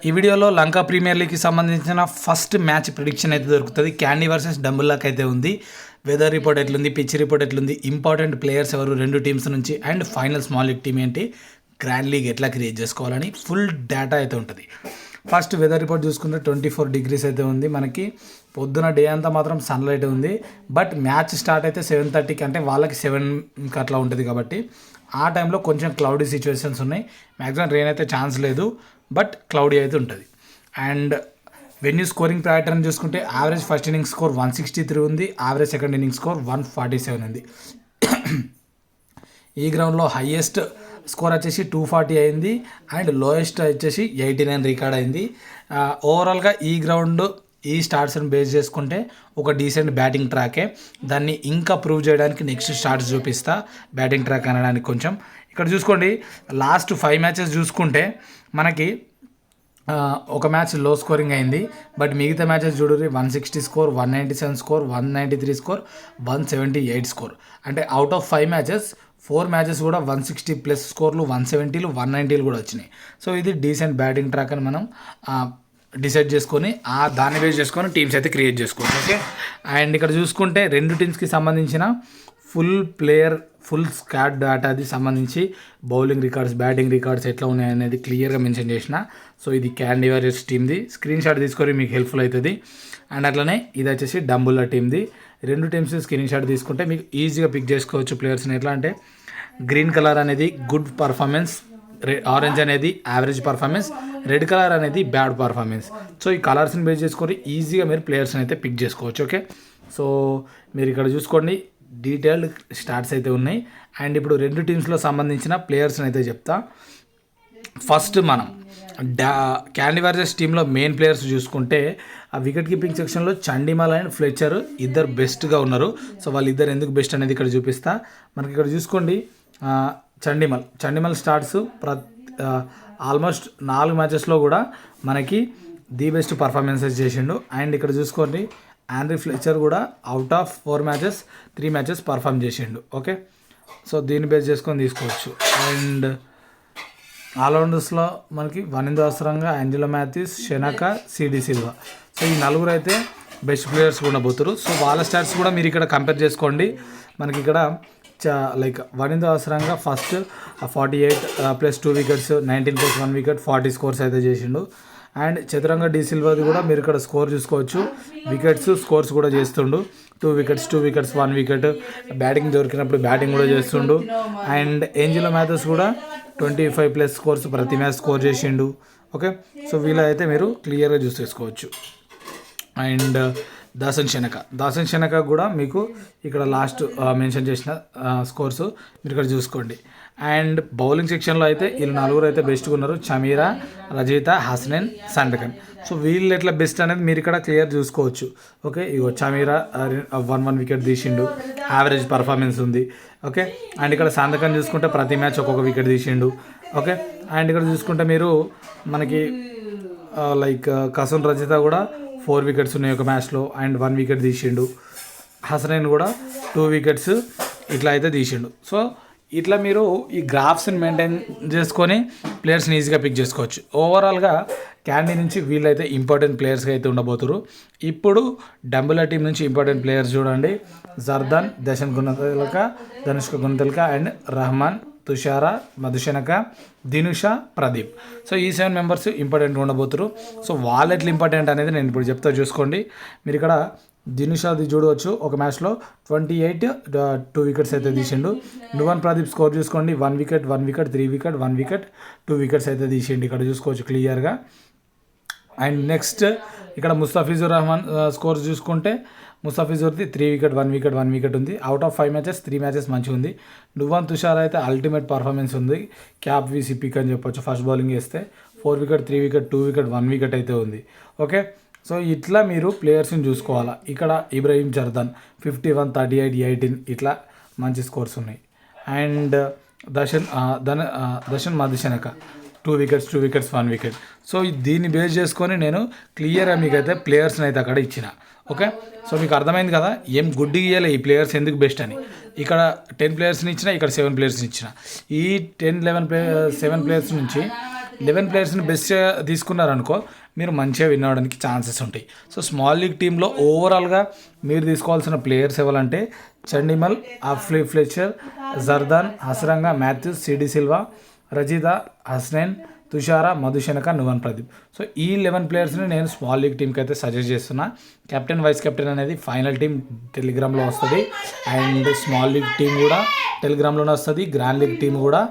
ఈ వీడియోలో లంకా ప్రీమియర్ లీగ్కి సంబంధించిన ఫస్ట్ మ్యాచ్ ప్రిడిక్షన్ అయితే దొరుకుతుంది. క్యాండీ వర్సెస్ డంబుల్లాక్ అయితే ఉంది. వెదర్ రిపోర్ట్ ఎట్లుంది, పిచ్ రిపోర్ట్ ఎట్లుంది, ఇంపార్టెంట్ ప్లేయర్స్ ఎవరు రెండు టీమ్స్ నుంచి, and final small league team ఏంటి, గ్రాండ్ లీగ్ ఎట్లా క్రియేట్ చేసుకోవాలని ఫుల్ డేటా అయితే ఉంటుంది. ఫస్ట్ వెదర్ రిపోర్ట్ చూసుకుంటే 24 degrees అయితే ఉంది. మనకి పొద్దున డే అంతా మాత్రం సన్లైట్ ఉంది. బట్ మ్యాచ్ స్టార్ట్ అయితే 7:30కి, అంటే వాళ్ళకి 7కి అట్లా ఉంటుంది కాబట్టి ఆ టైంలో కొంచెం క్లౌడీ సిచ్యువేషన్స్ ఉన్నాయి. మ్యాక్సిమం రెయిన్ అయితే ఛాన్స్ లేదు, బట్ క్లౌడీ అయితే ఉంటుంది. అండ్ వెన్యూ స్కోరింగ్ ప్యాటర్న్ చూసుకుంటే యావరేజ్ ఫస్ట్ ఇన్నింగ్స్ స్కోర్ 163 ఉంది, యావరేజ్ సెకండ్ ఇన్నింగ్స్ స్కోర్ 147 ఉంది. ఈ గ్రౌండ్లో హైయెస్ట్ స్కోర్ వచ్చేసి 240 అయింది, అండ్ లోయెస్ట్ వచ్చేసి 89 రికార్డ్ అయింది. ఓవరాల్గా ఈ గ్రౌండ్ ఈ స్టార్ట్స్ని బేస్ చేసుకుంటే ఒక డీసెంట్ బ్యాటింగ్ ట్రాకే. దాన్ని ఇంకా ప్రూవ్ చేయడానికి నెక్స్ట్ స్టార్ట్స్ చూపిస్తా బ్యాటింగ్ ట్రాక్ అనడానికి. కొంచెం ఇక్కడ చూసుకోండి, లాస్ట్ 5 మ్యాచెస్ చూసుకుంటే మనకి ఒక మ్యాచ్ లో స్కోరింగ్ అయింది, బట్ మిగతా మ్యాచెస్ చూడండి 160 స్కోర్, 197 స్కోర్, 193 స్కోర్, 178 స్కోర్. అంటే అవుట్ ఆఫ్ 5 మ్యాచెస్ 4 మ్యాచెస్ కూడా 160+ స్కోర్లు, 170లు, 190లు కూడా వచ్చినాయి. సో ఇది డీసెంట్ బ్యాటింగ్ ట్రాక్ అని మనం డిసైడ్ చేసుకొని దాన్ని బేస్ చేసుకొని టీమ్స్ అయితే క్రియేట్ చేసుకోవచ్చు. ఓకే, అండ్ ఇక్కడ చూసుకుంటే రెండు టీమ్స్కి సంబంధించిన ఫుల్ స్క్వాడ్ డేటాది సంబంధించి బౌలింగ్ రికార్డ్స్, బ్యాటింగ్ రికార్డ్స్ ఎట్లా ఉన్నాయి అనేది క్లియర్గా మెన్షన్ చేసిన. సో ఇది క్యాండీ వారియర్స్ టీమ్ది స్క్రీన్ షాట్ తీసుకొని మీకు హెల్ప్ఫుల్ అవుతుంది. అండ్ అట్లనే ఇది వచ్చేసి డంబుల్లా టీమ్ది. రెండు టీమ్స్ స్క్రీన్ షాట్ తీసుకుంటే మీకు ఈజీగా పిక్ చేసుకోవచ్చు ప్లేయర్స్ని. ఎట్లా అంటే గ్రీన్ కలర్ అనేది గుడ్ పర్ఫార్మెన్స్, ఆరెంజ్ అనేది యావరేజ్ పర్ఫార్మెన్స్, రెడ్ కలర్ అనేది బ్యాడ్ పర్ఫార్మెన్స్. సో ఈ కలర్స్ని బేస్ చేసుకొని ఈజీగా మీరు ప్లేయర్స్ని అయితే పిక్ చేసుకోవచ్చు. ఓకే, సో మీరు ఇక్కడ చూసుకోండి, డీటెయిల్డ్ స్టార్ట్స్ అయితే ఉన్నాయి. అండ్ ఇప్పుడు రెండు టీమ్స్లో సంబంధించిన ప్లేయర్స్ని అయితే చెప్తా. ఫస్ట్ మనం క్యాండీ వారియర్స్ టీంలో మెయిన్ ప్లేయర్స్ చూసుకుంటే ఆ వికెట్ కీపింగ్ సెక్షన్లో చండిమల్ అండ్ ఫ్లెచర్ ఇద్దరు బెస్ట్గా ఉన్నారు. సో వాళ్ళిద్దరు ఎందుకు బెస్ట్ అనేది ఇక్కడ చూపిస్తా. మనకి ఇక్కడ చూసుకోండి, చండిమల్ స్టార్ట్స్ ఆల్మోస్ట్ 4 మ్యాచెస్లో కూడా మనకి ది బెస్ట్ పర్ఫార్మెన్సెస్ చేసిండు. అండ్ ఇక్కడ చూసుకోండి, ఆండ్రీ ఫ్లెచర్ కూడా out of 4 matches 3 matches perform చేసిండు. ఓకే, సో దీన్ని బేస్ చేసుకొని తీసుకోవచ్చు. అండ్ ఆల్రౌండర్స్లో మనకి వనిందు అవసరంగా Angelo Mathews, షెనక, CD Silva. So ఈ నలుగురు అయితే బెస్ట్ ప్లేయర్స్ కూడా పోతారు. సో వాళ్ళ స్టాట్స్ కూడా మీరు ఇక్కడ కంపేర్ చేసుకోండి. మనకి ఇక్కడ లైక్ వనిందు అవసరంగా ఫస్ట్ 48 + 2 వికెట్స్, 19 + 1 వికెట్, 40 స్కోర్స్ అయితే చేసిండు. అండ్ చతురంగ డి సిల్వాది కూడా మీరు ఇక్కడ స్కోర్ చూసుకోవచ్చు, వికెట్స్ స్కోర్స్ కూడా చేస్తుండు. 2 వికెట్స్, 1 వికెట్, బ్యాటింగ్ దొరికినప్పుడు బ్యాటింగ్ కూడా చేస్తుండు. అండ్ ఏంజెలో మాథ్యూస్ కూడా 25+ స్కోర్స్ ప్రతి మ్యాచ్ స్కోర్ చేసిండు. ఓకే, సో వీళ్ళైతే మీరు క్లియర్గా చూస్ చేసుకోవచ్చు. అండ్ దాసన్ షెనక కూడా మీకు ఇక్కడ లాస్ట్ మెన్షన్ చేసిన స్కోర్స్ మీరు ఇక్కడ చూసుకోండి. అండ్ బౌలింగ్ సెక్షన్లో అయితే వీళ్ళు నలుగురు అయితే బెస్ట్గా ఉన్నారు, చమీరా, రజిత, హసనైన్, సండకన్. సో వీళ్ళు ఎట్లా బెస్ట్ అనేది మీరు ఇక్కడ క్లియర్ చూసుకోవచ్చు. ఓకే, ఇగో చమీరా 1 వికెట్ తీసిండు, యావరేజ్ పర్ఫార్మెన్స్ ఉంది. ఓకే, అండ్ ఇక్కడ సందకన్ చూసుకుంటే ప్రతి మ్యాచ్ ఒక్కొక్క వికెట్ తీసిండు. ఓకే, అండ్ ఇక్కడ చూసుకుంటే మీరు మనకి లైక్ కసున్ రజిత కూడా 4 వికెట్స్ ఉన్నాయి ఒక మ్యాచ్లో, అండ్ 1 వికెట్ తీసిండు. హసనైన్ కూడా 2 వికెట్స్ ఇట్లా అయితే తీసిండు. సో ఇట్లా మీరు ఈ గ్రాఫ్స్ని మెయింటైన్ చేసుకొని ప్లేయర్స్ని ఈజీగా పిక్ చేసుకోవచ్చు. ఓవరాల్గా క్యాండీ నుంచి వీళ్ళైతే ఇంపార్టెంట్ ప్లేయర్స్గా అయితే ఉండబోతున్నారు. ఇప్పుడు డంబుల్లా టీం నుంచి ఇంపార్టెంట్ ప్లేయర్స్ చూడండి, జర్దాన్, దశన్ గుణతిలక, ధనుష్క గుణతిలక, అండ్ రహమాన్, తుషార, మధుశనక, దినుష, ప్రదీప్. సో ఈ 7 మెంబర్స్ ఇంపార్టెంట్గా ఉండబోతున్నారు. సో వాళ్ళు ఎట్లా ఇంపార్టెంట్ అనేది నేను ఇప్పుడు చెప్తా చూసుకోండి. మీరు ఇక్కడ దినుషాది చూడవచ్చు, ఒక మ్యాచ్లో 28 2 వికెట్స్ అయితే తీసిండు. నువన్ ప్రదీప్ స్కోర్ చూసుకోండి, 1 wicket, 1 wicket, 3 wicket, 1 wicket, 2 wickets అయితే తీసిండు. ఇక్కడ చూసుకోవచ్చు క్లియర్గా. అండ్ నెక్స్ట్ ఇక్కడ ముస్తఫిజుర్ రహమాన్ స్కోర్స్ చూసుకుంటే ముస్తఫిజుర్ది 3 వికెట్, 1 వికెట్, 1 వికెట్ ఉంది. అవుట్ ఆఫ్ 5 మ్యాచెస్ 3 మ్యాచెస్ మంచిగా ఉంది. నువ్వన్ తుషార్ అయితే అల్టిమేట్ పర్ఫార్మెన్స్ ఉంది, క్యాప్ వీసీ పిక్ అని చెప్పొచ్చు. ఫస్ట్ బౌలింగ్ వేస్తే 4 వికెట్, 3 వికెట్, 2 వికెట్, 1 వికెట్ అయితే ఉంది. ఓకే, సో ఇట్లా మీరు ప్లేయర్స్ని చూసుకోవాలా. ఇక్కడ ఇబ్రహీం జర్దాన్ 51, 38, 18 ఇట్లా మంచి స్కోర్స్ ఉన్నాయి. And Dasun Madushanka 2 wickets, 1 wicket. So దీన్ని బేస్ చేసుకొని నేను క్లియర్గా మీకైతే ప్లేయర్స్ని అయితే అక్కడ ఇచ్చిన. ఓకే, సో మీకు అర్థమైంది కదా ఏం గుడ్డి ఇయ్యాలి ఈ ప్లేయర్స్ ఎందుకు బెస్ట్ అని. ఇక్కడ 10 ప్లేయర్స్ని ఇచ్చిన, ఇక్కడ 7 ప్లేయర్స్ని ఇచ్చిన. ఈ 7 ప్లేయర్స్ నుంచి 11 ప్లేయర్స్ని బెస్ట్ తీసుకున్నారనుకో మీరు మంచిగా విన్ అవ్వడానికి ఛాన్సెస్ ఉంటాయి. సో స్మాల్ లీగ్ టీంలో ఓవరాల్గా మీరు తీసుకోవాల్సిన ప్లేయర్స్ ఎవరంటే చండిమల్, అఫ్లీ Fletcher, Jordan, Hasaranga, Mathews, de Silva, Rajitha, Hasnain, Thushara, Madushanka, Nuwan Pradeep. So ఈ 11 ప్లేయర్స్ని నేను స్మాల్ లీగ్ టీంకి అయితే సజెస్ట్ చేస్తున్నా. కెప్టెన్ వైస్ కెప్టెన్ అనేది ఫైనల్ టీం టెలిగ్రామ్లో వస్తుంది, అండ్ స్మాల్ లీగ్ టీం కూడా టెలిగ్రామ్లోనే వస్తుంది, గ్రాండ్ లీగ్ టీం కూడా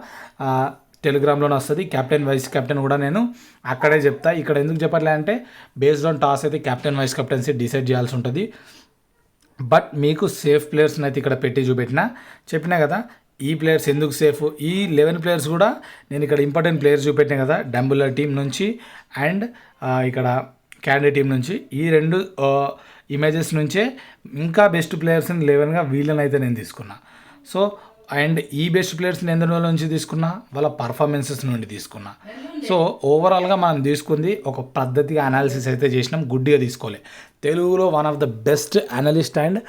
టెలిగ్రామ్లోనే వస్తుంది. కెప్టెన్ వైస్ కెప్టెన్ కూడా నేను అక్కడే చెప్తా. ఇక్కడ ఎందుకు చెప్పట్లే అంటే బేస్డ్ ఆన్ టాస్ అయితే కెప్టెన్ వైస్ కెప్టెన్సీ డిసైడ్ చేయాల్సి ఉంటుంది. బట్ మీకు సేఫ్ ప్లేయర్స్ని అయితే ఇక్కడ పెట్టి చెప్పినా కదా ఈ ప్లేయర్స్ ఎందుకు సేఫ్. ఈ 11 ప్లేయర్స్ కూడా నేను ఇక్కడ ఇంపార్టెంట్ ప్లేయర్స్ చూపెట్టినా కదా, డంబులర్ టీం నుంచి అండ్ ఇక్కడ క్యాండీ టీం నుంచి. ఈ 2 ఇమేజెస్ నుంచే ఇంకా బెస్ట్ ప్లేయర్స్ని 11గా వీళ్ళని అయితే నేను తీసుకున్నా. సో అండ్ ఈ బెస్ట్ ప్లేయర్స్ని ఎందులో నుంచి తీసుకున్నా, వాళ్ళ పర్ఫార్మెన్సెస్ నుండి తీసుకున్నా. సో ఓవరాల్గా మనం తీసుకుంది ఒక పద్ధతిగా అనాలిసిస్ అయితే చేసినాం, గుడ్డిగా తీసుకోలే. తెలుగులో one of the best analyst and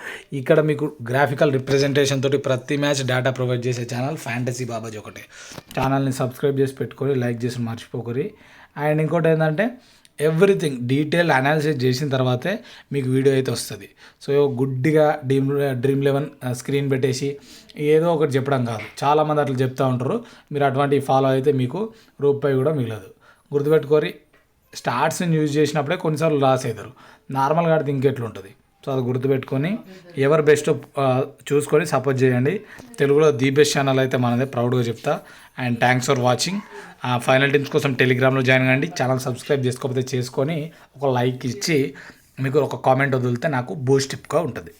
ఇక్కడ మీకు గ్రాఫికల్ రిప్రజెంటేషన్ తోటి ప్రతి మ్యాచ్ డేటా ప్రొవైడ్ చేసే ఛానల్ ఫ్యాంటసీ బాబాజీ ఒకటే. ఛానల్ని సబ్స్క్రైబ్ చేసి పెట్టుకొని లైక్ చేసి మర్చిపోకరి. అండ్ ఇంకోటి ఏంటంటే ఎవ్రీథింగ్ డీటెయిల్ అనాలిసిస్ చేసిన తర్వాతే మీకు వీడియో అయితే వస్తుంది. సో గుడ్డిగా డ్రీమ్ 11 స్క్రీన్ పెట్టేసి ఏదో ఒకటి చెప్పడం కాదు. చాలామంది అట్లా చెప్తూ ఉంటారు, మీరు అటువంటివి ఫాలో అయితే మీకు రూపాయి కూడా మిగలదు. గుర్తుపెట్టుకోరి, స్టార్ట్స్ని యూజ్ చేసినప్పుడే కొన్నిసార్లు లాస్ అవుతారు, నార్మల్గా ఆడితే ఇంకెట్లుంటుంది. సో అది గుర్తుపెట్టుకొని ఎవరు బెస్ట్ చూసుకొని సపోర్ట్ చేయండి. తెలుగులో ది బెస్ట్ ఛానల్ అయితే మనదే, ప్రౌడ్గా చెప్తా. And thanks for watching. Final teams కోసం టెలిగ్రామ్లో జాయిన్ కండి. ఛానల్ సబ్స్క్రైబ్ చేసుకోకపోతే చేసుకొని ఒక లైక్ ఇచ్చి మీకు ఒక కామెంట్ వదిలితే నాకు బూస్ట్ టిప్గా ఉంటుంది.